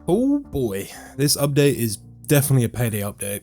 Oh boy, this update is definitely a Payday update,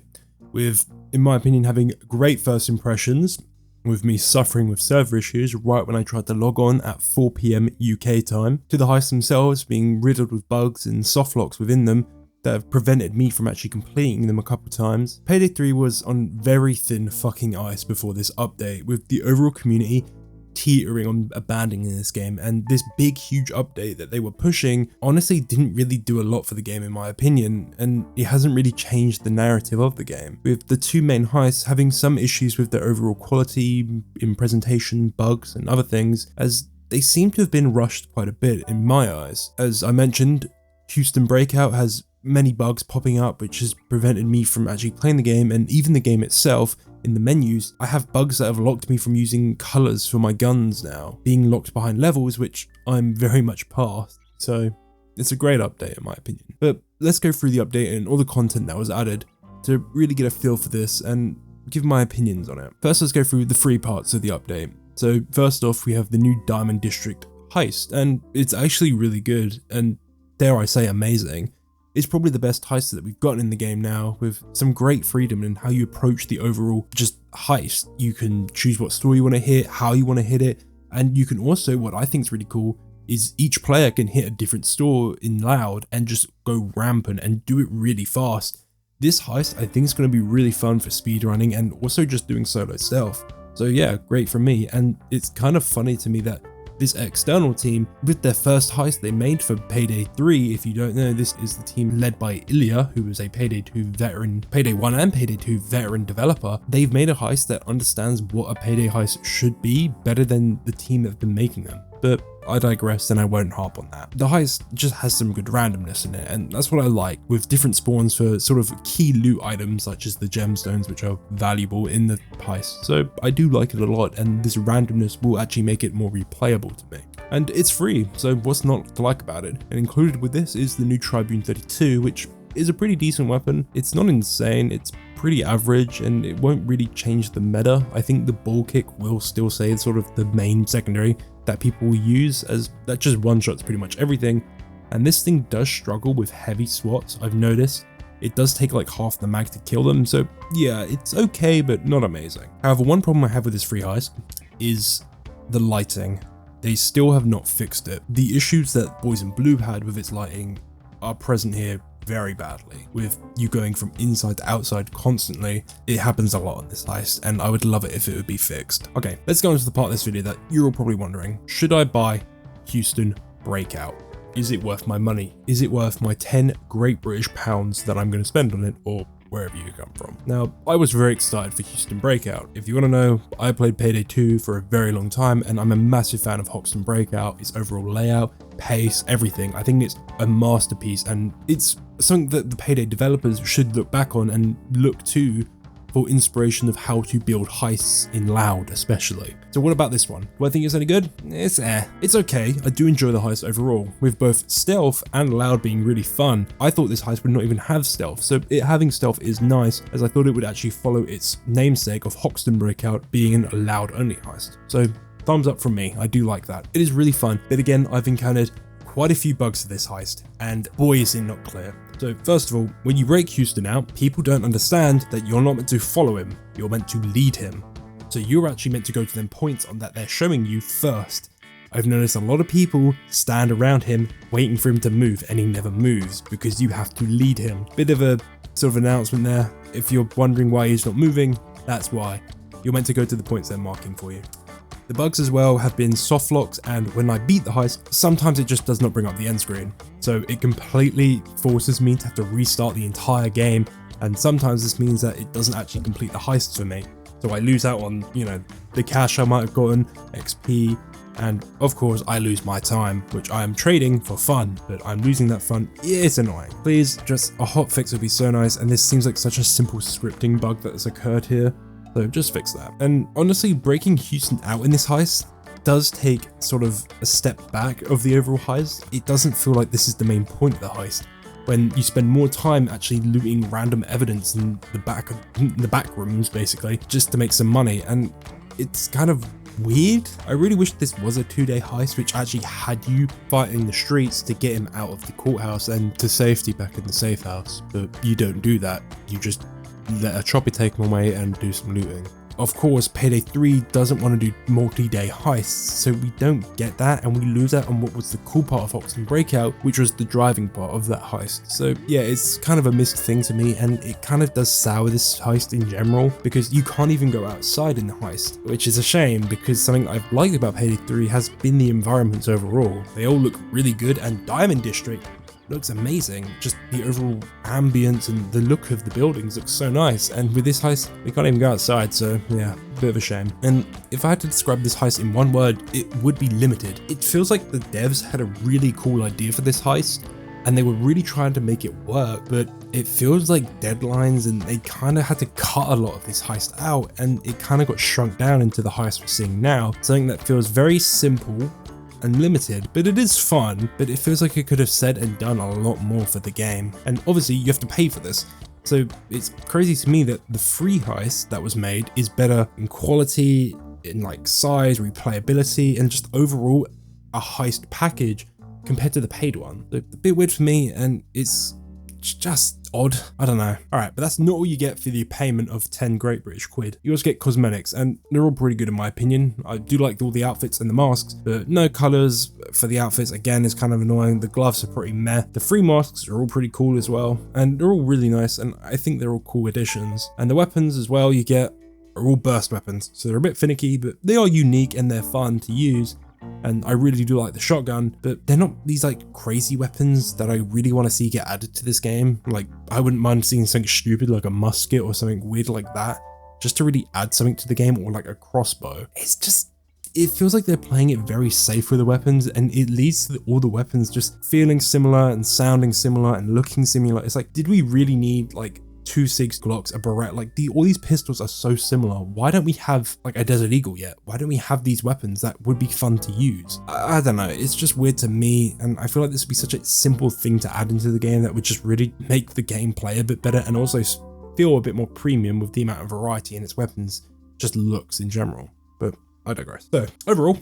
with, in my opinion, having great first impressions, with me suffering with server issues right when I tried to log on at 4 PM UK time, to the heists themselves being riddled with bugs and softlocks within them that have prevented me from actually completing them a couple times. Payday 3 was on very thin fucking ice before this update, with the overall community teetering on abandoning this game, and this big huge update that they were pushing honestly didn't really do a lot for the game in my opinion, and it hasn't really changed the narrative of the game, with the two main heists having some issues with their overall quality in presentation, bugs and other things, as they seem to have been rushed quite a bit in my eyes. As I mentioned, Houston Breakout has many bugs popping up which has prevented me from actually playing the game, and even the game itself. In the menus, I have bugs that have locked me from using colours for my guns now, being locked behind levels, which I'm very much past, so it's a great update in my opinion. But let's go through the update and all the content that was added to really get a feel for this and give my opinions on it. First, let's go through the three parts of the update. So first off, we have the new Diamond District heist, and it's actually really good, and dare I say amazing. It's probably the best heist that we've gotten in the game now, with some great freedom in how you approach the overall just heist. You can choose what store you want to hit, how you want to hit it, and you can also, what I think is really cool, is each player can hit a different store in loud and just go rampant and do it really fast. This heist I think is going to be really fun for speedrunning and also just doing solo stealth. So yeah, great for me, and it's kind of funny to me that this external team, with their first heist they made for Payday 3, if you don't know, this is the team led by Ilya, who is a Payday 2 veteran, Payday 1 and Payday 2 veteran developer. They've made a heist that understands what a Payday heist should be better than the team that have been making them. But I digress and I won't harp on that. The heist just has some good randomness in it, and that's what I like, with different spawns for sort of key loot items such as the gemstones, which are valuable in the heist. So I do like it a lot, and this randomness will actually make it more replayable to me. And it's free, so what's not to like about it? And included with this is the new Tribune 32, which is a pretty decent weapon. It's not insane, it's pretty average, and it won't really change the meta. I think the ball kick will still stay sort of the main secondary that people will use, as that just one-shots pretty much everything. And this thing does struggle with heavy swats, I've noticed. It does take like half the mag to kill them, so yeah, it's okay, but not amazing. However, one problem I have with this free heist is the lighting. They still have not fixed it. The issues that Boys in Blue had with its lighting are present here very badly, with you going from inside to outside constantly. It happens a lot on this heist, and I would love it if it would be fixed. Okay, let's go into the part of this video that you're all probably wondering. Should I buy Houston Breakout? Is it worth my money? Is it worth my 10 Great British pounds that I'm going to spend on it, or wherever you come from? Now, I was very excited for Houston Breakout. If you want to know, I played Payday 2 for a very long time, and I'm a massive fan of Houston Breakout, its overall layout, pace, everything. I think it's a masterpiece, and it's something that the Payday developers should look back on and look to for inspiration of how to build heists in loud especially. So what about this one? Do I think it's any good? It's okay. I do enjoy the heist overall, with both stealth and loud being really fun. I thought this heist would not even have stealth, so it having stealth is nice, as I thought it would actually follow its namesake of Hoxton Breakout being a loud only heist. So thumbs up from me, I do like that. It is really fun, but again, I've encountered quite a few bugs to this heist, and boy is it not clear. So first of all, when you break Houston out, people don't understand that you're not meant to follow him, you're meant to lead him. So you're actually meant to go to them points on that they're showing you first. I've noticed a lot of people stand around him waiting for him to move, and he never moves because you have to lead him. Bit of a sort of announcement there. If you're wondering why he's not moving, that's why. You're meant to go to the points they're marking for you. The bugs as well have been soft locks, and when I beat the heist, sometimes it just does not bring up the end screen. So it completely forces me to have to restart the entire game, and sometimes this means that it doesn't actually complete the heist for me. So I lose out on, you know, the cash I might have gotten, XP, and of course I lose my time, which I am trading for fun, but I'm losing that fun. It's annoying. Please, just a hot fix would be so nice, and this seems like such a simple scripting bug that has occurred here. So just fix that. And honestly, breaking Houston out in this heist does take sort of a step back of the overall heist. It doesn't feel like this is the main point of the heist, when you spend more time actually looting random evidence in the back rooms basically, just to make some money. And it's kind of weird. I really wish this was a 2-day heist which actually had you fighting the streets to get him out of the courthouse and to safety back in the safe house, but you don't do that. You just let a chopper take him away and do some looting. Of course, Payday 3 doesn't want to do multi-day heists, so we don't get that, and we lose out on what was the cool part of Oxen Breakout, which was the driving part of that heist. So yeah, it's kind of a missed thing to me, and it kind of does sour this heist in general, because you can't even go outside in the heist, which is a shame, because something I've liked about Payday 3 has been the environments overall. They all look really good, and Diamond District looks amazing. Just the overall ambience and the look of the buildings looks so nice, and with this heist we can't even go outside, so yeah, bit of a shame. And if I had to describe this heist in one word, it would be limited. It feels like the devs had a really cool idea for this heist and they were really trying to make it work, but it feels like deadlines and they kind of had to cut a lot of this heist out, and it kind of got shrunk down into the heist we're seeing now, something that feels very simple and limited, but it is fun, but it feels like it could have said and done a lot more for the game. And obviously you have to pay for this, so it's crazy to me that the free heist that was made is better in quality, in like size, replayability, and just overall a heist package compared to the paid one. So it's a bit weird for me, and it's just odd. I don't know. Alright, but that's not all you get for the payment of 10 Great British quid. You also get cosmetics, and they're all pretty good in my opinion. I do like all the outfits and the masks, but no colours for the outfits again is kind of annoying. The gloves are pretty meh. The free masks are all pretty cool as well, and they're all really nice, and I think they're all cool additions. And the weapons as well you get are all burst weapons, so they're a bit finicky, but they are unique and they're fun to use. And I really do like the shotgun, but they're not these like crazy weapons that I really want to see get added to this game. Like, I wouldn't mind seeing something stupid like a musket or something weird like that, just to really add something to the game, or like a crossbow. It feels like they're playing it very safe with the weapons, and it leads to all the weapons just feeling similar and sounding similar and looking similar. It's like, did we really need like 2 6 Glocks, a Barrett? Like all these pistols are so similar. Why don't we have like a Desert Eagle yet? Why don't we have these weapons that would be fun to use? I don't know, it's just weird to me, and I feel like this would be such a simple thing to add into the game that would just really make the gameplay a bit better, and also feel a bit more premium with the amount of variety in its weapons, just looks in general. But I digress. So overall,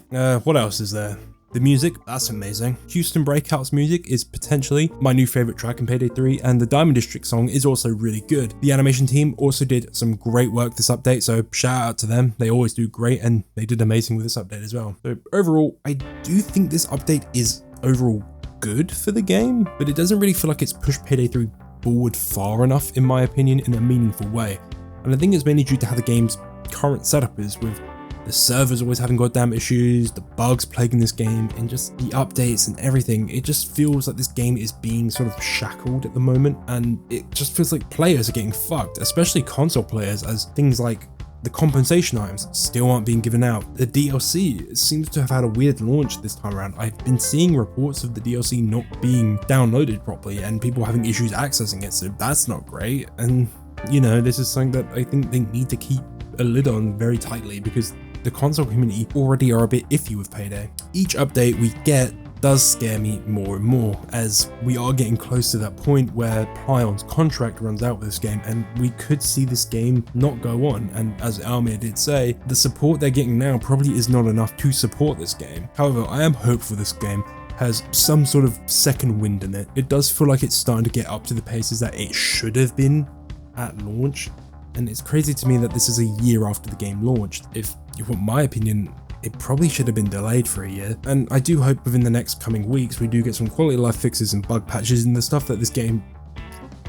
what else is there? The music, that's amazing. Houston Breakout's music is potentially my new favorite track in Payday 3, and the Diamond District song is also really good. The animation team also did some great work this update, so shout out to them. They always do great, and they did amazing with this update as well. So overall, I do think this update is overall good for the game, but it doesn't really feel like it's pushed Payday 3 forward far enough, in my opinion, in a meaningful way. And I think it's mainly due to how the game's current setup is, with the servers always having goddamn issues, the bugs plaguing this game, and just the updates and everything. It just feels like this game is being sort of shackled at the moment, and it just feels like players are getting fucked, especially console players, as things like the compensation items still aren't being given out. The DLC seems to have had a weird launch this time around. I've been seeing reports of the DLC not being downloaded properly and people having issues accessing it, so that's not great. And you know, this is something that I think they need to keep a lid on very tightly, because the console community already are a bit iffy with Payday. Each update we get does scare me more and more, as we are getting close to that point where Plyon's contract runs out with this game, and we could see this game not go on. And as Almir did say, the support they're getting now probably is not enough to support this game. However, I am hopeful this game has some sort of second wind in it. It does feel like it's starting to get up to the paces that it should have been at launch. And it's crazy to me that this is a year after the game launched. If you want my opinion, it probably should have been delayed for a year. And I do hope within the next coming weeks we do get some quality of life fixes and bug patches and the stuff that this game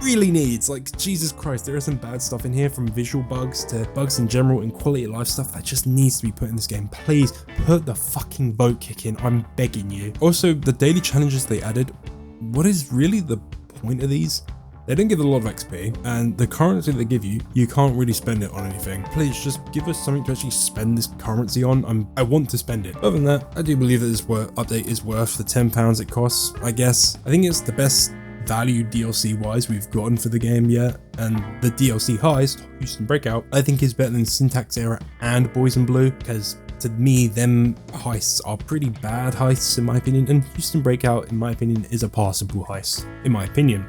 really needs. Like, Jesus Christ, there is some bad stuff in here, from visual bugs to bugs in general and quality of life stuff that just needs to be put in this game. Please put the fucking boat kick in, I'm begging you. Also, the daily challenges they added, what is really the point of these? They don't give a lot of XP, and the currency they give you, you can't really spend it on anything. Please just give us something to actually spend this currency on. I want to spend it. Other than that, I do believe that this update is worth the £10 it costs, I guess. I think it's the best value DLC wise we've gotten for the game yet, and the DLC heist, Houston Breakout, I think is better than Syntax Era and Boys in Blue, because to me, them heists are pretty bad heists in my opinion, and Houston Breakout, in my opinion, is a passable heist, in my opinion.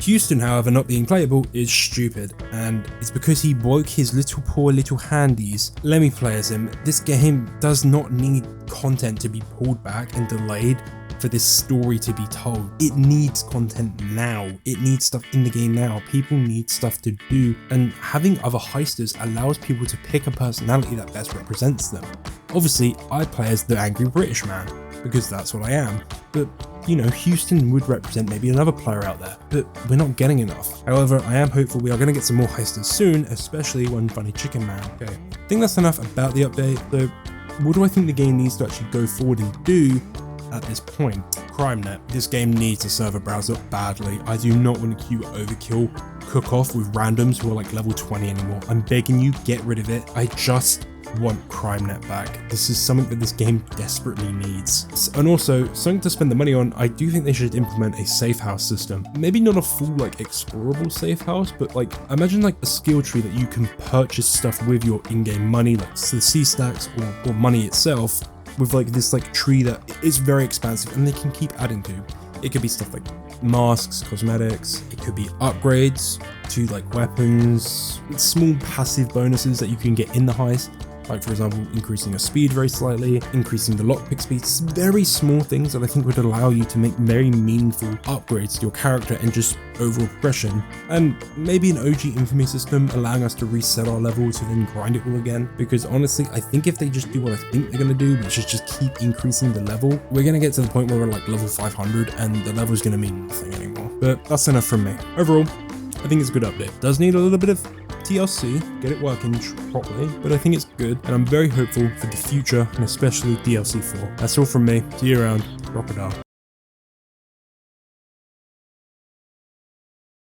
Houston, however, not being playable is stupid, and it's because he woke his poor little handies. Let me play as him. This game does not need content to be pulled back and delayed for this story to be told. It needs content now. It needs stuff in the game now. People need stuff to do, and having other heisters allows people to pick a personality that best represents them. Obviously, I play as the angry British man, because that's what I am, but you know, Houston would represent maybe another player out there, but we're not getting enough. However, I am hopeful we are going to get some more heisters soon, especially one funny chicken man. Okay, I think that's enough about the update, though. What do I think the game needs to actually go forward and do at this point? CrimeNet. This game needs a server browser badly. I do not want to queue overkill cook off with randoms who are like level 20 anymore. I'm begging you, get rid of it. I just want CrimeNet back. This is something that this game desperately needs. And also, something to spend the money on, I do think they should implement a safe house system. Maybe not a full like explorable safe house, but like imagine like a skill tree that you can purchase stuff with your in-game money, like the C stacks or money itself, with like this like tree that is very expansive and they can keep adding to. It could be stuff like masks, cosmetics, it could be upgrades to like weapons, small passive bonuses that you can get in the heist, like for example increasing your speed very slightly, increasing the lockpick speed, very small things that I think would allow you to make very meaningful upgrades to your character and just overall progression. And maybe an OG infamy system allowing us to reset our level to then grind it all again, because honestly I think if they just do what I think they're going to do, which is just keep increasing the level, we're going to get to the point where we're like level 500 and the level is going to mean nothing anymore. But that's enough from me. Overall, I think it's a good update. Does need a little bit of TLC, get it working properly, but I think it's good, and I'm very hopeful for the future, and especially DLC 4. That's all from me. See you around. Crocodile.